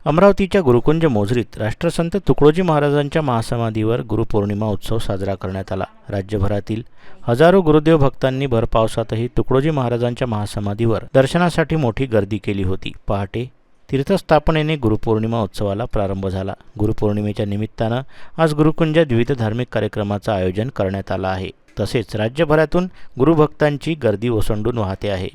अमरावतीच्या गुरुकुंज मोझरीत राष्ट्रसंत तुकडोजी महाराजांच्या महासमाधीवर गुरुपौर्णिमा उत्सव साजरा करण्यात आला। राज्यभरातील हजारो गुरुदेव भक्तांनी भर पावसातही तुकडोजी महाराजांच्या महासमाधीवर दर्शनासाठी मोठी गर्दी केली होती। पहाटे तीर्थस्थापनेने गुरुपौर्णिमा उत्सवाला प्रारंभ झाला। गुरुपौर्णिमेच्या निमित्तानं आज गुरुकुंजात विविध धार्मिक कार्यक्रमाचं आयोजन करण्यात आलं आहे। तसेच राज्यभरातून गुरुभक्तांची गर्दी ओसंडून वाहते आहे।